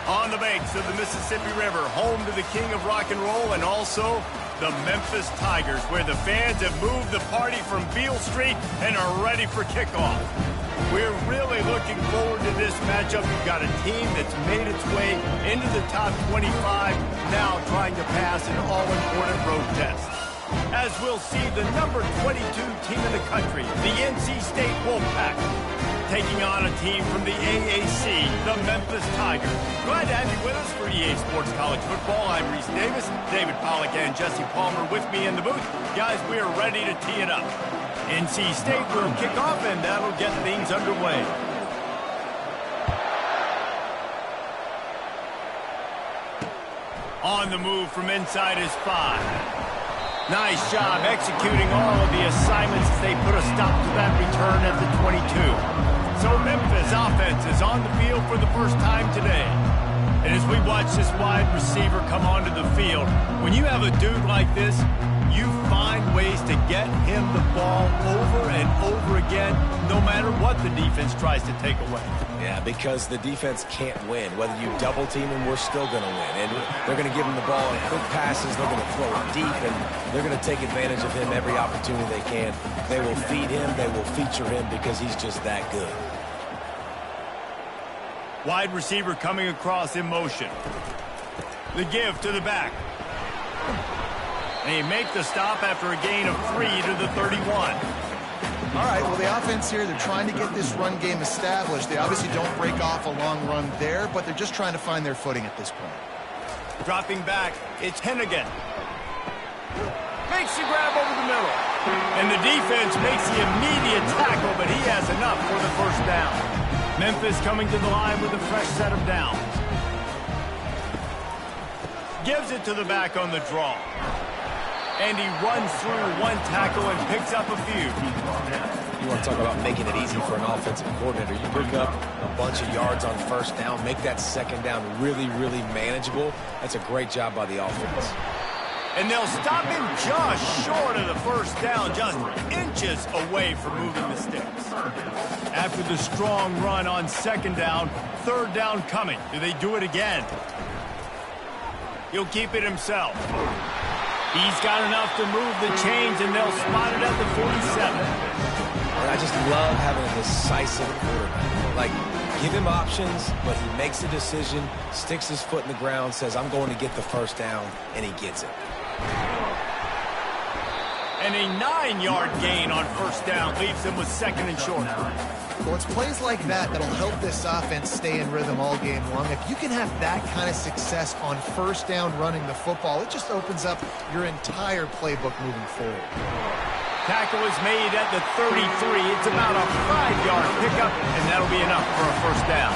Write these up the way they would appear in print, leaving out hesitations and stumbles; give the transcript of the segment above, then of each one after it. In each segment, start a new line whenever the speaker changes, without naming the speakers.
On the banks of the Mississippi River, home to the king of rock and roll and also the Memphis Tigers, where the fans have moved the party from Beale Street and are ready for kickoff. We're really looking forward to this matchup. You've got a team that's made its way into the top 25, now trying to pass an all-important road test. As we'll see, the number 22 team in the country, the NC State Wolfpack, taking on a team from the AAC, the Memphis Tigers. Glad to have you with us for EA Sports College Football. I'm Reese Davis, David Pollack and Jesse Palmer with me in the booth. Guys, we are ready to tee it up. NC State will kick off, and that'll get things underway. On the move from inside is 5. Nice job executing all of the assignments as they put a stop to that return at the 22. So Memphis offense is on the field for the first time today. And as we watch this wide receiver come onto the field, when you have a dude like this, you find ways to get him the ball over and over again, no matter what the defense tries to take away.
Yeah, because the defense can't win. Whether you double team him, we're still going to win. And they're going to give him the ball in quick passes. They're going to throw it deep, and they're going to take advantage of him every opportunity they can. They will feed him. They will feature him because he's just that good.
Wide receiver coming across in motion. The give to the back. They make the stop after a gain of 3 to the 31.
All right, well, the offense here, they're trying to get this run game established. They obviously don't break off a long run there, but they're just trying to find their footing at this point.
Dropping back, it's Hennigan. Makes the grab over the middle. And the defense makes the immediate tackle, but he has enough for the first down. Memphis coming to the line with a fresh set of downs. Gives it to the back on the draw. And he runs through one tackle and picks up a few.
You want to talk about making it easy for an offensive coordinator. You pick up a bunch of yards on first down, make that second down really, really manageable. That's a great job by the offense.
And they'll stop him just short of the first down, just inches away from moving the sticks. After the strong run on second down, third down coming. Do they do it again? He'll keep it himself. He's got enough to move the chains, and they'll spot it at the 47.
And I just love having a decisive quarterback. Like, give him options, but he makes a decision, sticks his foot in the ground, says, I'm going to get the first down, and he gets it.
And a 9-yard gain on first down leaves them with second and short.
Well, it's plays like that that'll help this offense stay in rhythm all game long. If you can have that kind of success on first down running the football, it just opens up your entire playbook moving forward.
Tackle is made at the 33. It's about a 5-yard pickup, and that'll be enough for a first down.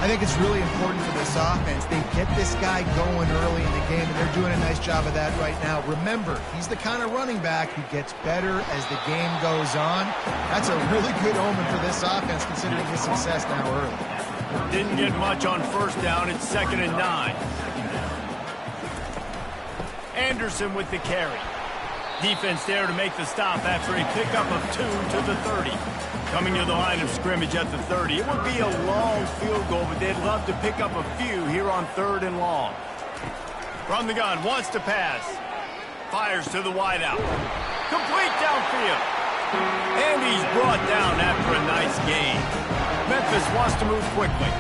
I think it's really important for this offense. They get this guy going early in the game, and they're doing a nice job of that right now. Remember, he's the kind of running back who gets better as the game goes on. That's a really good omen for this offense, considering his success now early.
Didn't get much on first down. It's 2nd and 9. Anderson with the carry. Defense there to make the stop after a pickup of 2 to the 30. Coming to the line of scrimmage at the 30. It would be a long field goal, but they'd love to pick up a few here on 3rd and long. From the gun, wants to pass. Fires to the wideout. Complete downfield. And he's brought down after a nice gain. Memphis wants to move quickly.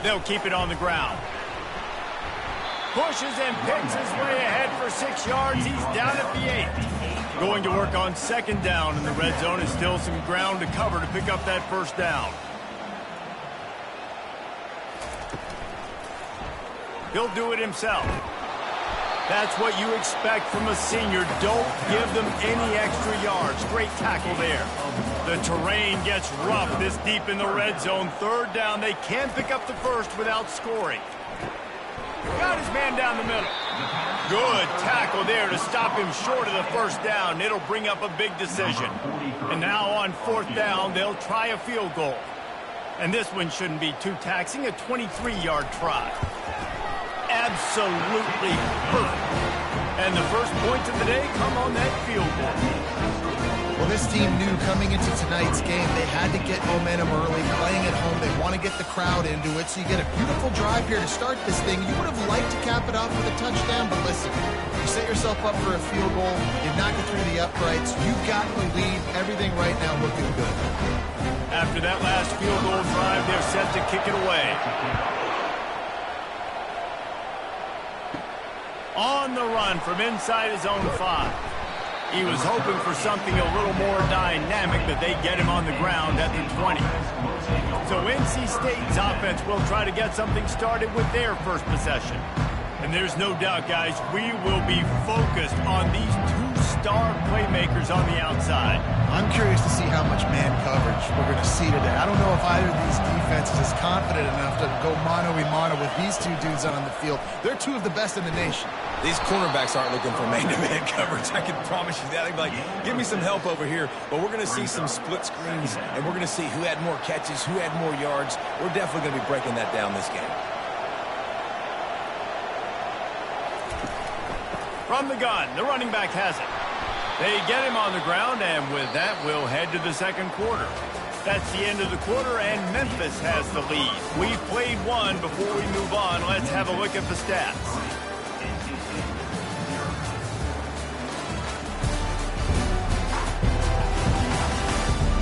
They'll keep it on the ground. Pushes and picks his way ahead for 6 yards. He's down at the 8. Going to work on second down in the red zone. Is still some ground to cover to pick up that first down. He'll do it himself. That's what you expect from a senior. Don't give them any extra yards. Great tackle there. The terrain gets rough this deep in the red zone. 3rd down. They can pick up the first without scoring. Got his man down the middle. Good tackle there to stop him short of the first down. It'll bring up a big decision. And now on 4th down, they'll try a field goal. And this one shouldn't be too taxing, a 23-yard try. Absolutely perfect. And the first points of the day come on that field goal.
Well, this team knew coming into tonight's game they had to get momentum early, playing at home. They want to get the crowd into it, so you get a beautiful drive here to start this thing. You would have liked to cap it off with a touchdown, but listen, you set yourself up for a field goal, you knock it through the uprights, you got the lead, everything right now looking good.
After that last field goal drive, they're set to kick it away. On the run from inside his own 5. He was hoping for something a little more dynamic, but they get him on the ground at the 20. So NC State's offense will try to get something started with their first possession. And there's no doubt, guys, we will be focused on these 2 star playmakers on the outside.
I'm curious to see how much man coverage we're going to see today. I don't know if either of these defenses is confident enough to go mano-a-mano with these 2 dudes on the field. They're 2 of the best in the nation.
These cornerbacks aren't looking for man-to-man coverage. I can promise you that. They'd be like, give me some help over here. But we're going to see some split screens, and we're going to see who had more catches, who had more yards. We're definitely going to be breaking that down this game.
From the gun, the running back has it. They get him on the ground, and with that, we'll head to the second quarter. That's the end of the quarter, and Memphis has the lead. We've played one. Before we move on, let's have a look at the stats.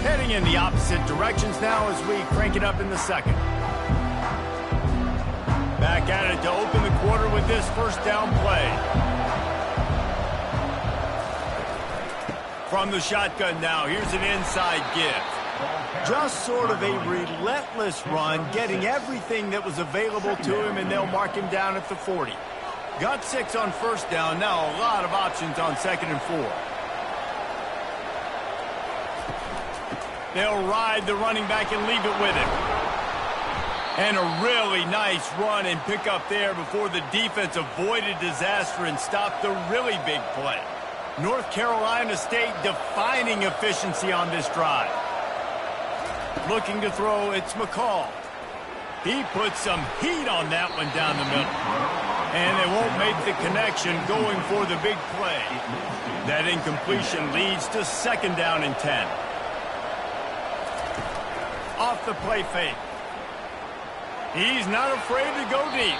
Heading in the opposite directions now as we crank it up in the second. Back at it to open the quarter with this first down play. From the shotgun now, here's an inside give. Just sort of a relentless run, getting everything that was available to him, and they'll mark him down at the 40. Got 6 on first down, now a lot of options on 2nd and 4. They'll ride the running back and leave it with him. And a really nice run and pick up there before the defense avoided disaster and stopped the really big play. North Carolina State defining efficiency on this drive. Looking to throw, it's McCall. He puts some heat on that one down the middle. And they won't make the connection going for the big play. That incompletion leads to 2nd down and 10. Off the play fake. He's not afraid to go deep.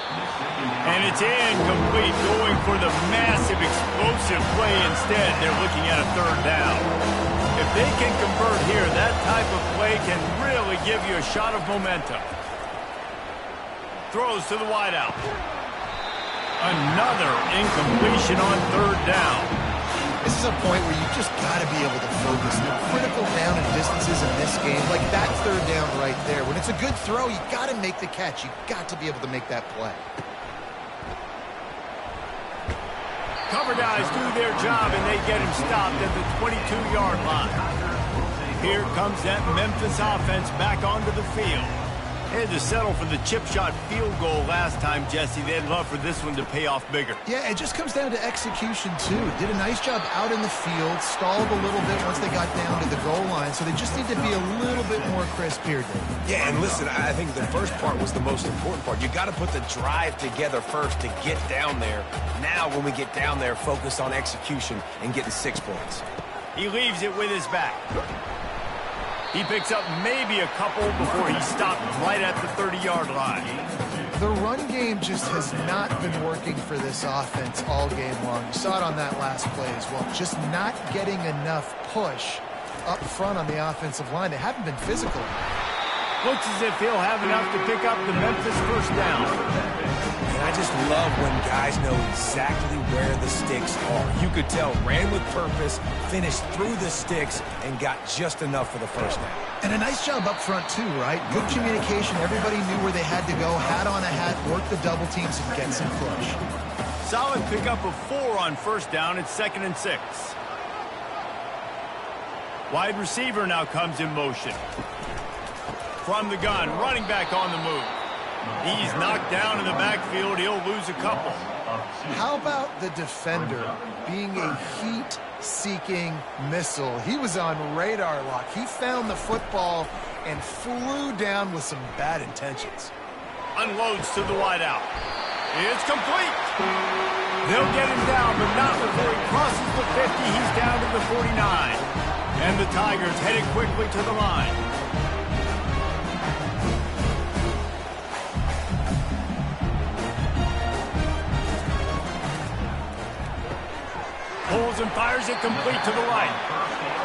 And it's incomplete, going for the massive explosive play instead. They're looking at a 3rd down. If they can convert here, that type of play can really give you a shot of momentum. Throws to the wideout. Another incompletion on 3rd down.
This is a point where you just got to be able to focus. The critical down and distances in this game, like that 3rd down right there. When it's a good throw, you got to make the catch. You got to be able to make that play.
Cover guys do their job, and they get him stopped at the 22-yard line. Here comes that Memphis offense back onto the field. They had to settle for the chip shot field goal last time, Jesse. They'd love for this one to pay off bigger.
Yeah, it just comes down to execution, too. Did a nice job out in the field, stalled a little bit once they got down to the goal line, so they just need to be a little bit more crisp here, Dave.
Yeah, and listen, I think the first part was the most important part. You got to put the drive together first to get down there. Now, when we get down there, focus on execution and getting 6 points.
He leaves it with his back. He picks up maybe a couple before he stopped right at the 30-yard line.
The run game just has not been working for this offense all game long. You saw it on that last play as well. Just not getting enough push up front on the offensive line. They haven't been physical.
Looks as if he'll have enough to pick up the Memphis first down.
And I just love when guys know exactly where the sticks are. You could tell, ran with purpose, finished through the sticks, and got just enough for the first down.
And a nice job up front, too, right? Good communication. Everybody knew where they had to go. Hat on a hat, work the double teams, and get some push.
Solid pickup of 4 on first down. It's 2nd and 6. Wide receiver now comes in motion. From the gun, running back on the move. He's knocked down in the backfield. He'll lose a couple.
How about the defender being a heat-seeking missile? He was on radar lock. He found the football and flew down with some bad intentions.
Unloads to the wideout. It's complete. They'll get him down, but not before he crosses the 50. He's down to the 49. And the Tigers headed quickly to the line. Pulls and fires it complete to the right.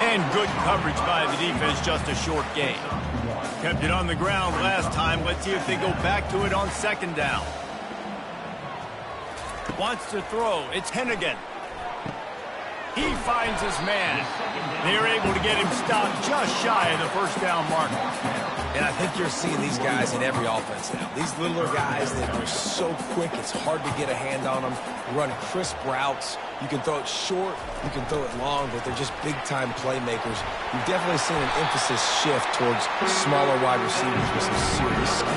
And good coverage by the defense, just a short gain. Kept it on the ground last time. Let's see if they go back to it on second down. Wants to throw. It's Hennigan. He finds his man. They're able to get him stopped just shy of the first down marker.
And I think you're seeing these guys in every offense now. These littler guys that are so quick, it's hard to get a hand on them. Run crisp routes. You can throw it short, you can throw it long, but they're just big-time playmakers. You've definitely seen an emphasis shift towards smaller wide receivers with some serious skill.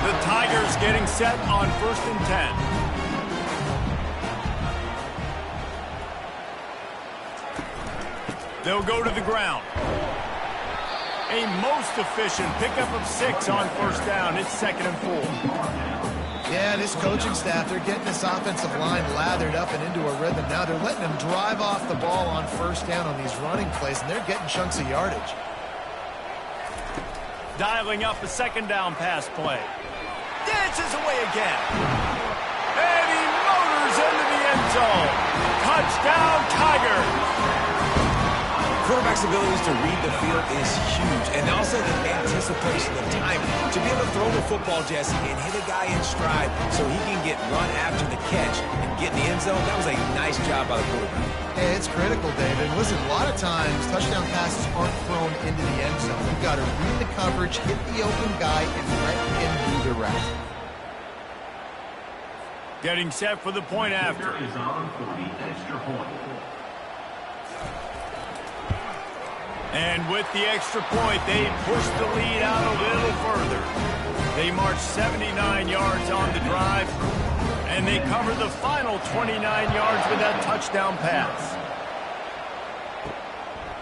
The Tigers getting set on 1st and 10. They'll go to the ground. A most efficient pickup of 6 on first down. It's 2nd and 4.
Yeah, this coaching staff, they're getting this offensive line lathered up and into a rhythm. Now they're letting them drive off the ball on first down on these running plays, and they're getting chunks of yardage.
Dialing up a 2nd down pass play. Dances away again. And he motors into the end zone. Touchdown, Tigers.
Quarterback's abilities to read the field is huge, and also the anticipation, the timing. To be able to throw the football, Jesse, and hit a guy in stride so he can get run after the catch and get in the end zone, that was a nice job by the quarterback.
Hey, it's critical, David. Listen, a lot of times touchdown passes aren't thrown into the end zone. You've got to read the coverage, hit the open guy, and let him do the rest.
Getting set for the point after.
Is on for the extra point.
And with the extra point, they push the lead out a little further. They march 79 yards on the drive, and they cover the final 29 yards with that touchdown pass.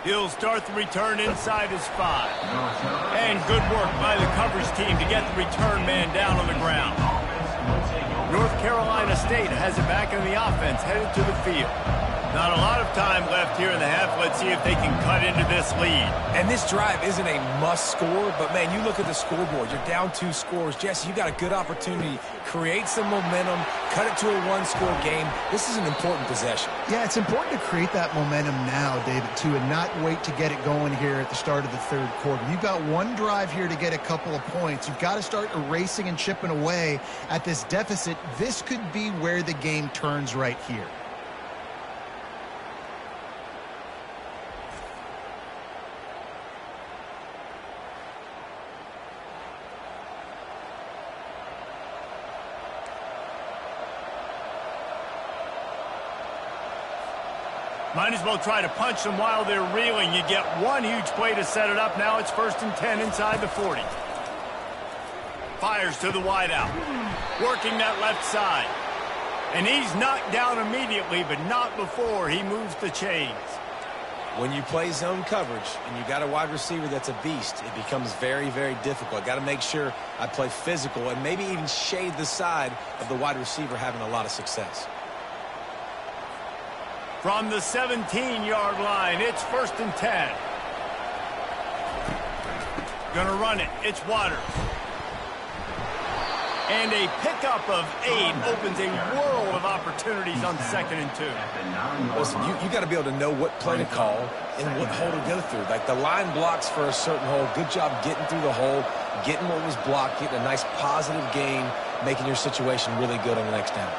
He'll start the return inside his 5. And good work by the coverage team to get the return man down on the ground. North Carolina State has it back in the offense, headed to the field. Not a lot of time left here in the half. Let's see if they can cut into this lead.
And this drive isn't a must score, but, man, you look at the scoreboard. You're down 2 scores. Jesse, you got a good opportunity. Create some momentum. Cut it to a 1-score game. This is an important possession.
Yeah, it's important to create that momentum now, David, too, and not wait to get it going here at the start of the 3rd quarter. You've got one drive here to get a couple of points. You've got to start erasing and chipping away at this deficit. This could be where the game turns right here.
Might as well try to punch them while they're reeling. You get one huge play to set it up. Now it's 1st and 10 inside the 40. Fires to the wideout. Working that left side. And he's knocked down immediately, but not before he moves the chains.
When you play zone coverage and you got a wide receiver that's a beast, it becomes very, very difficult. Got to make sure I play physical and maybe even shade the side of the wide receiver having a lot of success.
From the 17-yard line, it's 1st and 10. Gonna run it. It's Waters. And a pickup of 8 opens a world of opportunities on 2nd and 2.
Listen, you got to be able to know what play to call and what hole to go through. Like the line blocks for a certain hole. Good job getting through the hole, getting what was blocked, getting a nice positive gain, making your situation really good on the next down.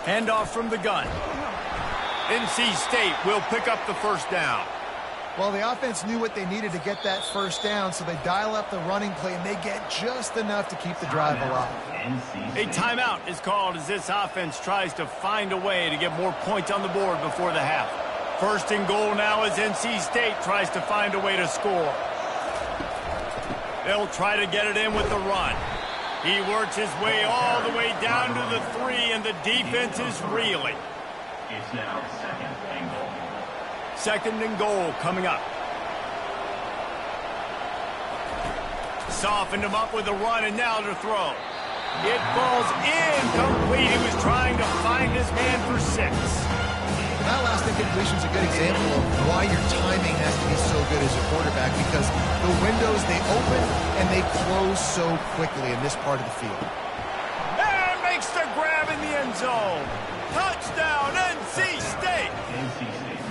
Handoff from the gun. NC State will pick up the 1st down.
Well, the offense knew what they needed to get that first down, so they dial up the running play, and they get just enough to keep the drive alive.
A timeout is called as this offense tries to find a way to get more points on the board before the half. First and goal now as NC State tries to find a way to score. They'll try to get it in with the run. He works his way all the way down to the 3, and the defense is reeling.
It's now second and goal.
Second and goal coming up. Softened him up with a run, and now to throw. It falls incomplete. He was trying to find his man for 6.
That last incompletion is a good example of why your timing has to be so good as a quarterback, because the windows, they open and they close so quickly in this part of the field.
And makes the grab in the end zone. Touchdown, NC State.
NC State.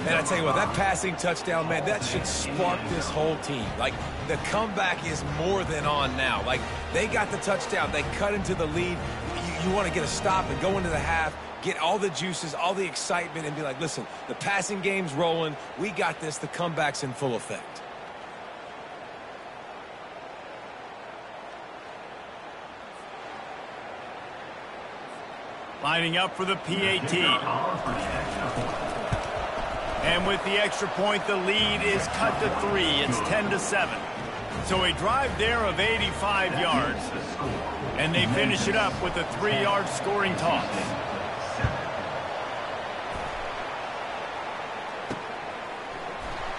And I tell you what, that passing touchdown, man, that should spark this whole team. Like, the comeback is more than on now. Like, they got the touchdown. They cut into the lead. You want to get a stop and go into the half, get all the juices, all the excitement, and be like, listen, the passing game's rolling. We got this. The comeback's in full effect.
Lining up for the PAT. And with the extra point, the lead is cut to 3. It's 10-7. So a drive there of 85 yards. And they finish it up with a 3-yard scoring toss.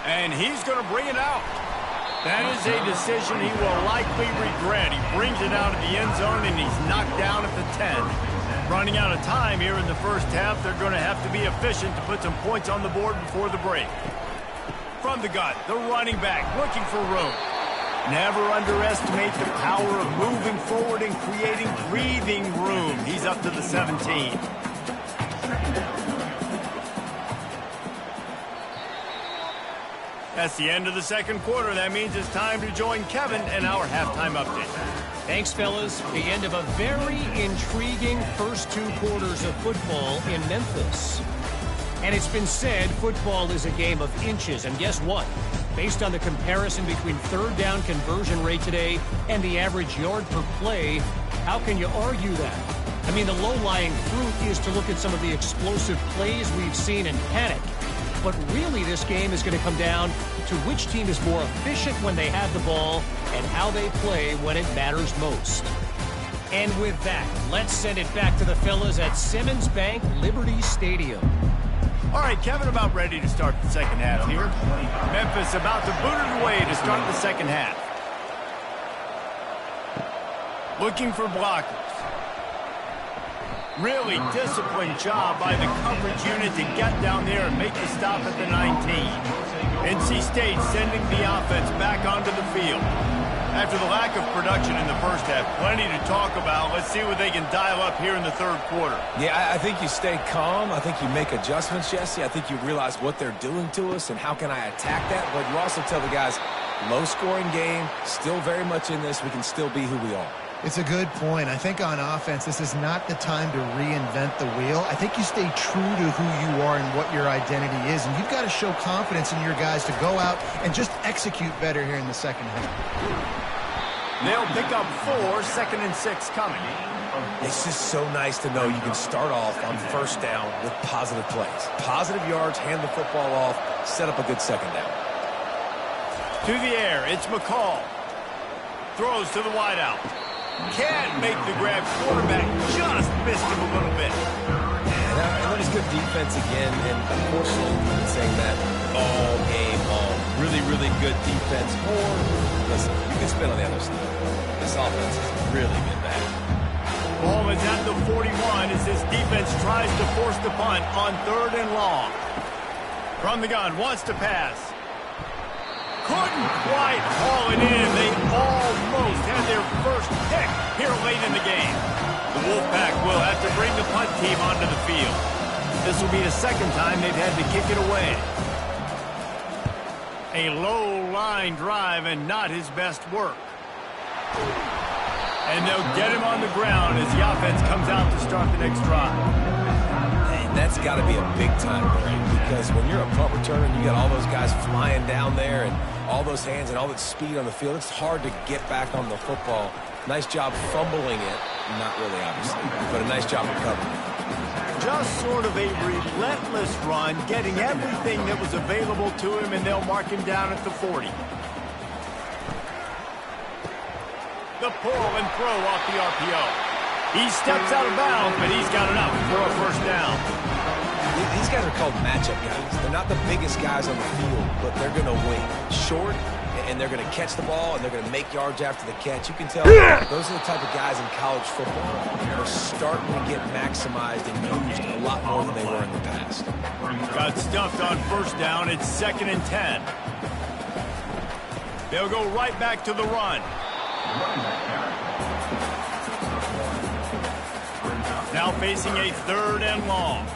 And he's going to bring it out. That is a decision he will likely regret. He brings it out of the end zone, and he's knocked down at the 10. Running out of time here in the first half, they're going to have to be efficient to put some points on the board before the break. From the gun, the running back looking for room. Never underestimate the power of moving forward and creating breathing room. He's up to the 17. That's the end of the second quarter. That means it's time to join Kevin in our halftime update.
Thanks, fellas. The end of a very intriguing first 2 quarters of football in Memphis. And it's been said football is a game of inches. And guess what? Based on the comparison between third down conversion rate today and the average yard per play, how can you argue that? I mean, the low-lying fruit is to look at some of the explosive plays we've seen and panic. But really, this game is going to come down to which team is more efficient when they have the ball and how they play when it matters most. And with that, let's send it back to the fellas at Simmons Bank Liberty Stadium.
All right, Kevin, about ready to start the second half here. Memphis about to boot it away to start the second half. Looking for blockers. Really disciplined job by the coverage unit to get down there and make the stop at the 19. NC State sending the offense back onto the field. After the lack of production in the first half, plenty to talk about. Let's see what they can dial up here in the third quarter.
Yeah, I think you stay calm. I think you make adjustments, Jesse. I think you realize what they're doing to us and how can I attack that. But you also tell the guys, low-scoring game, still very much in this. We can still be who we are.
It's a good point. I think on offense, this is not the time to reinvent the wheel. I think you stay true to who you are and what your identity is, and you've got to show confidence in your guys to go out and just execute better here in the second half.
They'll pick up 4, 2nd and 6 coming.
It's just so nice to know you can start off on first down with positive plays. Positive yards, hand the football off, set up a good second down.
To the air, it's McCall. Throws to the wideout. Can't make the grab. Quarterback just missed him a little bit.
And that is good defense again. And unfortunately, I've been saying that all game long. Really, really good defense. Or, listen, you can spin on the other side. This offense has really been bad.
Ball is at the 41 as this defense tries to force the punt on 3rd and long. From the gun, wants to pass. Couldn't quite haul it in. They almost had their first pick here late in the game. The Wolfpack will have to bring the punt team onto the field. This will be the second time they've had to kick it away. A low-line drive and not his best work. And they'll get him on the ground as the offense comes out to start the next drive.
And that's got to be a big-time break, because when you're a punt returner and you got all those guys flying down there and all those hands and all that speed on the field, it's hard to get back on the football. Nice job fumbling it. Not really, obviously, but a nice job recovering.
Just sort of a relentless run, getting everything that was available to him, and they'll mark him down at the 40. The pull and throw off the RPO. He steps out of bounds, but he's got enough for a first down.
These guys are called matchup guys. They're not the biggest guys on the field, but they're going to win. Short, and they're going to catch the ball, and they're going to make yards after the catch. You can tell those are the type of guys in college football. They're starting to get maximized and used a lot more than they were in the past.
Got stuffed on first down. It's 2nd and 10. They'll go right back to the run. Now facing a 3rd and long.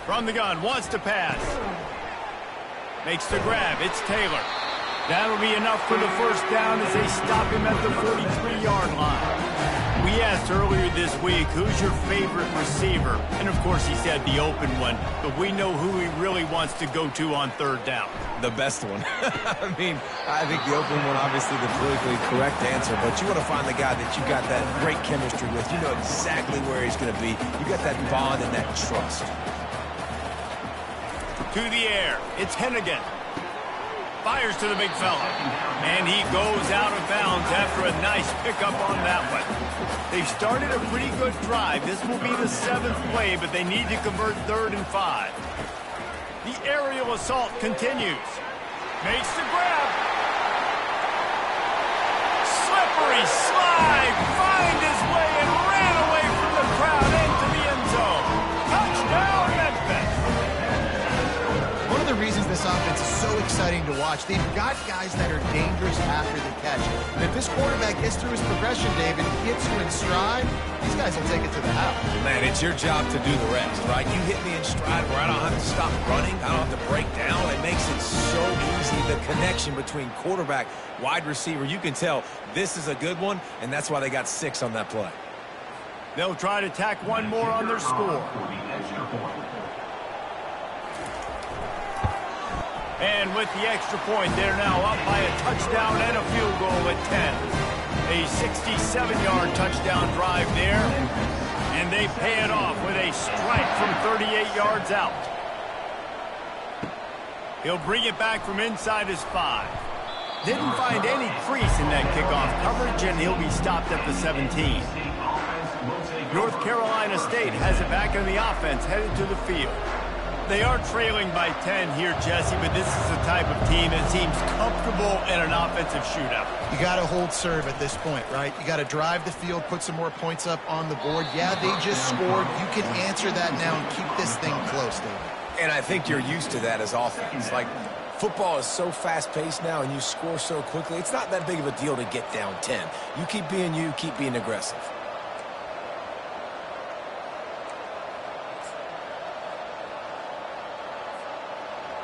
From the gun, wants to pass. Makes the grab, it's Taylor. That'll be enough for the first down as they stop him at the 43-yard line. We asked earlier this week, who's your favorite receiver? And of course he said the open one, but we know who he really wants to go to on 3rd down.
The best one. I mean, I think the open one, obviously the politically correct answer, but you want to find the guy that you got that great chemistry with. You know exactly where he's going to be. You got that bond and that trust.
To the air, it's Hennigan. Fires to the big fella. And he goes out of bounds after a nice pickup on that one. They've started a pretty good drive. This will be the 7th play, but they need to convert 3rd and 5. The aerial assault continues. Makes the grab. Slippery slide. Find his way and ran away from the crowd into the end zone. Touchdown, Memphis.
One of the reasons this offense is so exciting to watch, they've got guys that are dangerous after the catch. And if this quarterback gets through his progression, David, gets you in stride, these guys will take it to the house.
Man, it's your job to do the rest, right? You hit me in stride where I don't have to stop running. I don't have to break down. It makes it so easy. The connection between quarterback, wide receiver, you can tell this is a good one, and that's why they got 6 on that play.
They'll try to tack one more on their score. And with the extra point, they're now up by a touchdown and a field goal at 10. A 67-yard touchdown drive there. And they pay it off with a strike from 38 yards out. He'll bring it back from inside his 5. Didn't find any crease in that kickoff coverage, and he'll be stopped at the 17. North Carolina State has it back in the offense, headed to the field. They are trailing by 10 here, Jesse, but this is the type of team that seems comfortable in an offensive shootout.
You got to hold serve at this point, right? You got to drive the field, put some more points up on the board. Yeah, they just scored. You can answer that now and keep this thing close, David.
And I think you're used to that as offense. Like, football is so fast-paced now and you score so quickly, it's not that big of a deal to get down 10. You keep being aggressive.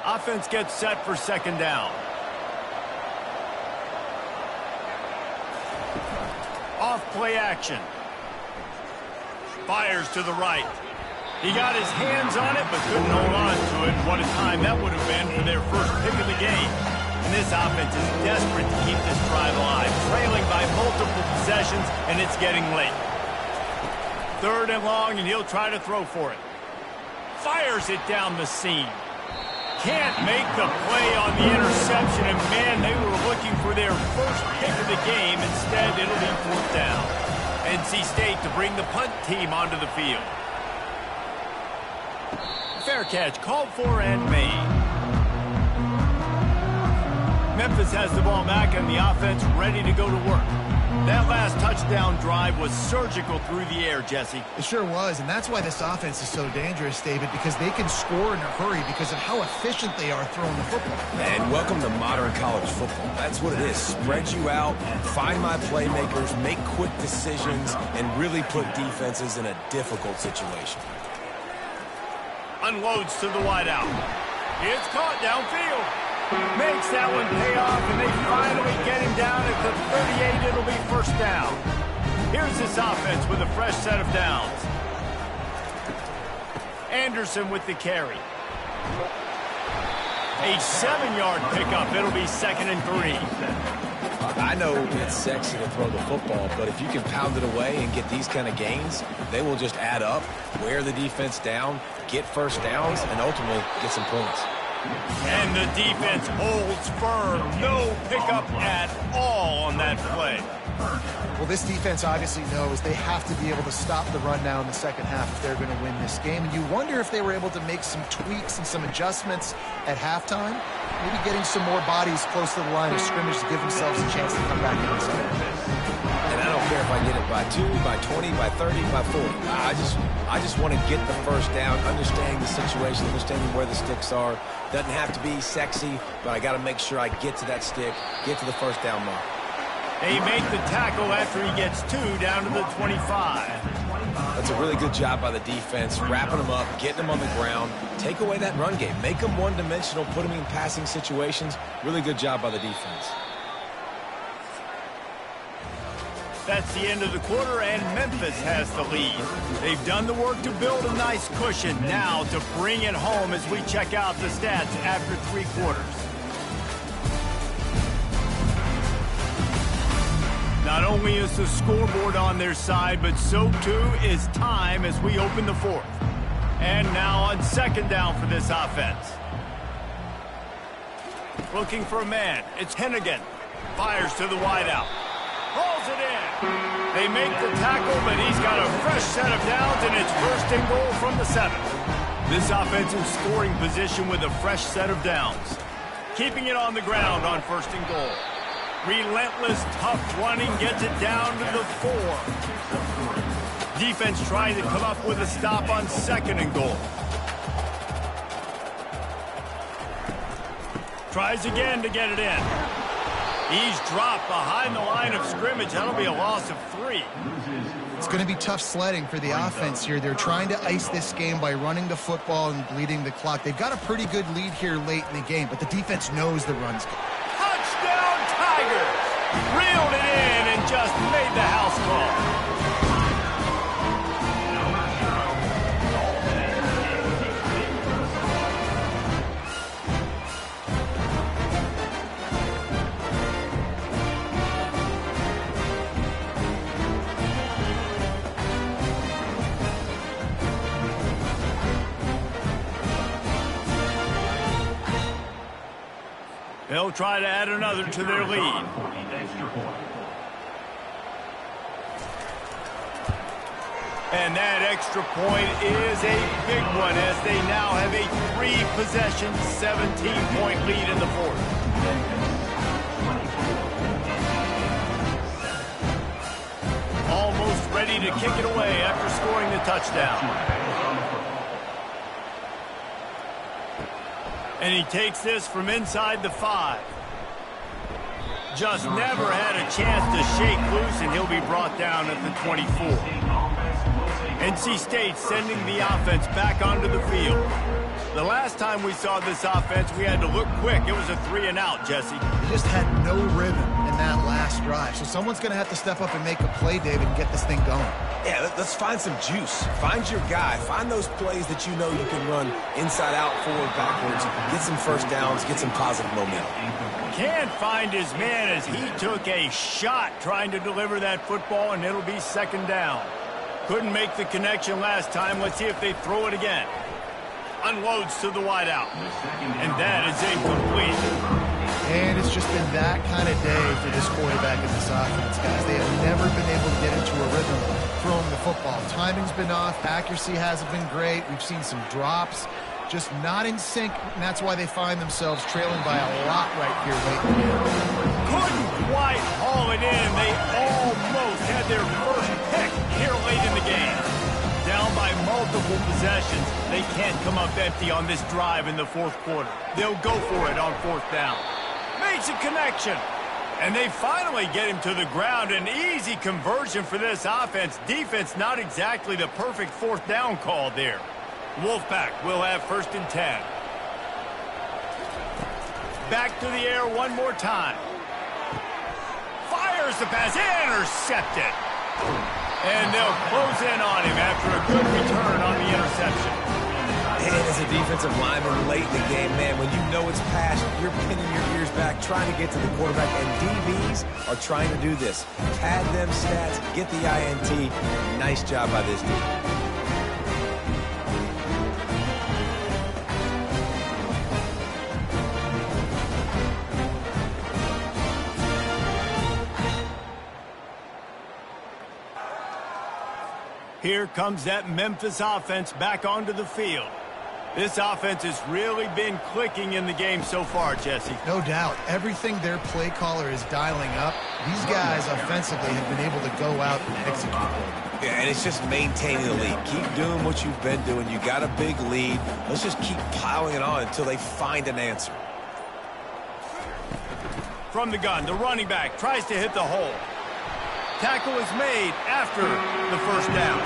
Offense gets set for 2nd down. Off play action. Fires to the right. He got his hands on it, but couldn't hold on to it. What a time that would have been for their first pick of the game. And this offense is desperate to keep this drive alive, trailing by multiple possessions, and it's getting late. 3rd and long, and he'll try to throw for it. Fires it down the seam. Can't make the play on the interception, and man, they were looking for their first pick of the game. Instead, it'll be 4th down. NC State to bring the punt team onto the field. Fair catch called for and made. Memphis has the ball back and the offense ready to go to work. That last touchdown drive was surgical through the air, Jesse.
It sure was, and that's why this offense is so dangerous, David, because they can score in a hurry because of how efficient they are throwing the football.
And welcome to modern college football. That's what it is. Spread you out, find my playmakers, make quick decisions, and really put defenses in a difficult situation.
Unloads to the wideout. It's caught downfield. Makes that one pay off, and they finally get him down at the 38. It'll be first down. Here's this offense with a fresh set of downs. Anderson with the carry. A 7-yard pickup. It'll be 2nd and 3.
I know it's sexy to throw the football, but if you can pound it away and get these kind of gains, they will just add up, wear the defense down, get first downs, and ultimately get some points.
And the defense holds firm. No pickup at all on that play.
Well, this defense obviously knows they have to be able to stop the run now in the second half if they're going to win this game. And you wonder if they were able to make some tweaks and some adjustments at halftime. Maybe getting some more bodies close to the line of scrimmage to give themselves a chance to come back in the second half.
And I don't care if I get it by 2, by 20, by 30, by 40. I just want to get the first down, understanding the situation, understanding where the sticks are. Doesn't have to be sexy, but I got to make sure I get to that stick, get to the first down mark.
They make the tackle after he gets 2 down to the 25.
That's a really good job by the defense, wrapping them up, getting them on the ground. Take away that run game. Make them one-dimensional, put them in passing situations. Really good job by the defense.
That's the end of the quarter, and Memphis has the lead. They've done the work to build a nice cushion. Now to bring it home as we check out the stats after 3 quarters. Not only is the scoreboard on their side, but so too is time as we open the 4th. And now on 2nd down for this offense. Looking for a man. It's Hennigan. Fires to the wideout. Hauls it in. They make the tackle, but he's got a fresh set of downs, and it's 1st and goal from the 7th. This offense in scoring position with a fresh set of downs. Keeping it on the ground on 1st and goal. Relentless, tough running gets it down to the 4. Defense trying to come up with a stop on 2nd and goal. Tries again to get it in. He's dropped behind the line of scrimmage. That'll be a loss of 3.
It's going to be tough sledding for the offense here. They're trying to ice this game by running the football and bleeding the clock. They've got a pretty good lead here late in the game, but the defense knows the run's good.
Touchdown, Tigers! Reeled it in and just made the house call. They'll try to add another to their lead. And that extra point is a big one as they now have a 3-possession, 17-point lead in the 4th. Almost ready to kick it away after scoring the touchdown. And he takes this from inside the 5. Just never had a chance to shake loose, and he'll be brought down at the 24. NC State sending the offense back onto the field. The last time we saw this offense, we had to look quick. It was a 3-and-out, Jesse.
They just had no rhythm in that last drive. So someone's going to have to step up and make a play, David, and get this thing going.
Yeah, let's find some juice. Find your guy. Find those plays that you know you can run inside out, forward, backwards. Get some first downs. Get some positive momentum.
Can't find his man as he took a shot trying to deliver that football, and it'll be 2nd down. Couldn't make the connection last time. Let's see if they throw it again. Unloads to the wideout. And that is incomplete.
And it's just been that kind of day for this quarterback and this offense, guys. They have never been able to get into a rhythm throwing the football. Timing's been off. Accuracy hasn't been great. We've seen some drops. Just not in sync, and that's why they find themselves trailing by a lot right here late in the game.
Couldn't quite haul it in. They almost had their first pick here late in the game. Down by multiple possessions, they can't come up empty on this drive in the 4th quarter. They'll go for it on 4th down. Makes a connection. And they finally get him to the ground. An easy conversion for this offense. Defense not exactly the perfect 4th down call there. Wolfpack will have 1st and 10. back to the air one more time. Fires the pass, intercepted. And they'll close in on him after a good return on the interception.
And as a defensive lineman late in the game, man, when you know it's past, you're pinning your ears back, trying to get to the quarterback, and DBs are trying to do this. Pad them stats, get the INT. Nice job by this team.
Here comes that Memphis offense back onto the field. This offense has really been clicking in the game so far, Jesse.
No doubt. Everything their play caller is dialing up, these guys offensively have been able to go out and execute.
Yeah, and it's just maintaining the lead. Keep doing what you've been doing. You got a big lead. Let's just keep piling it on until they find an answer.
From the gun, the running back tries to hit the hole. Tackle is made after the first down.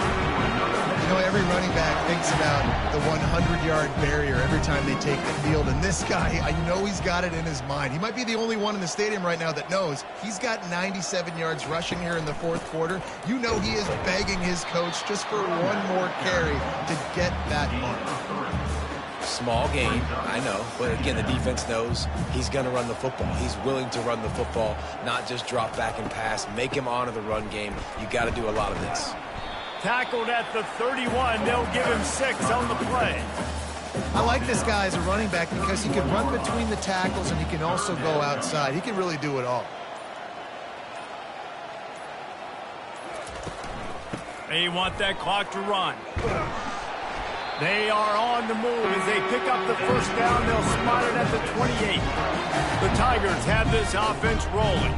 You know, every running back thinks about the 100-yard barrier every time they take the field. And this guy, I know he's got it in his mind. He might be the only one in the stadium right now that knows he's got 97 yards rushing here in the fourth quarter. You know he is begging his coach just for one more carry to get that mark.
Small gain, I know, but again, the defense knows he's going to run the football. He's willing to run the football, not just drop back and pass, make him honor the run game. You got to do a lot of this.
Tackled at the 31. They'll give him 6 on the play.
I like this guy as a running back because he can run between the tackles and he can also go outside. He can really do it all.
They want that clock to run. They are on the move as they pick up the first down. They'll spot it at the 28. The Tigers have this offense rolling.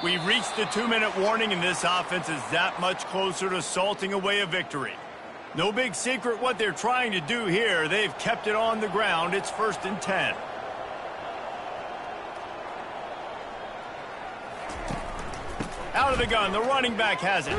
We've reached the 2-minute warning, and this offense is that much closer to salting away a victory. No big secret what they're trying to do here. They've kept it on the ground. It's 1st and 10. Out of the gun, the running back has it.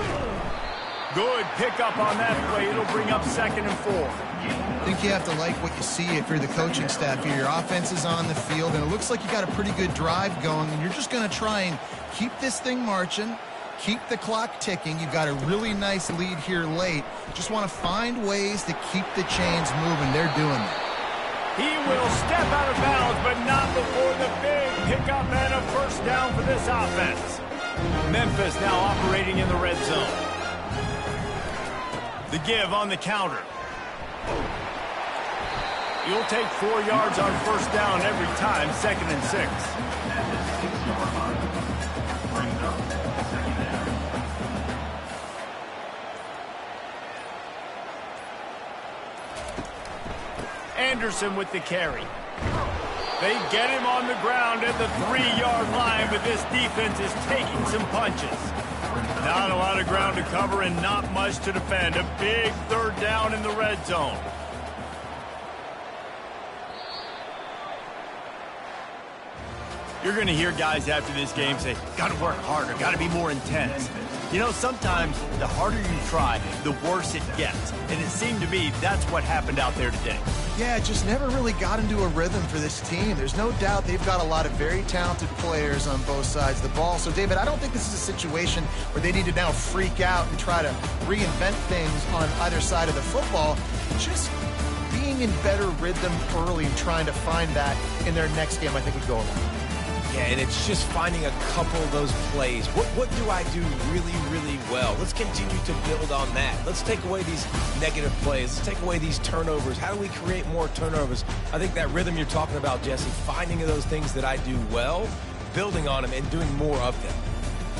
Good pickup on that play. It'll bring up 2nd and 4.
I think you have to like what you see if you're the coaching staff here. Your offense is on the field, and it looks like you got a pretty good drive going, and you're just going to try and keep this thing marching, keep the clock ticking. You've got a really nice lead here late. Just want to find ways to keep the chains moving. They're doing that.
He will step out of bounds, but not before the big pickup and a first down for this offense. Memphis now operating in the red zone. The give on the counter. You'll take 4 yards on first down every time, 2nd and 6. Anderson with the carry. They get him on the ground at the 3-yard line, but this defense is taking some punches. Not a lot of ground to cover and not much to defend. A big 3rd down in the red zone. You're going to hear guys after this game say, got to work harder, got to be more intense. You know, sometimes the harder you try, the worse it gets. And it seemed to me that's what happened out there today.
Yeah, it just never really got into a rhythm for this team. There's no doubt they've got a lot of very talented players on both sides of the ball. So, David, I don't think this is a situation where they need to now freak out and try to reinvent things on either side of the football. Just being in better rhythm early and trying to find that in their next game, I think would go a long way.
Yeah, and it's just finding a couple of those plays. What do I do really, really well? Let's continue to build on that. Let's take away these negative plays. Let's take away these turnovers. How do we create more turnovers? I think that rhythm you're talking about, Jesse, finding those things that I do well, building on them, and doing more of them.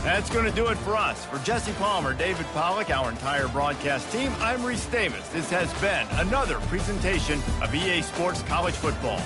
That's going to do it for us. For Jesse Palmer, David Pollack, our entire broadcast team, I'm Reese Davis. This has been another presentation of EA Sports College Football.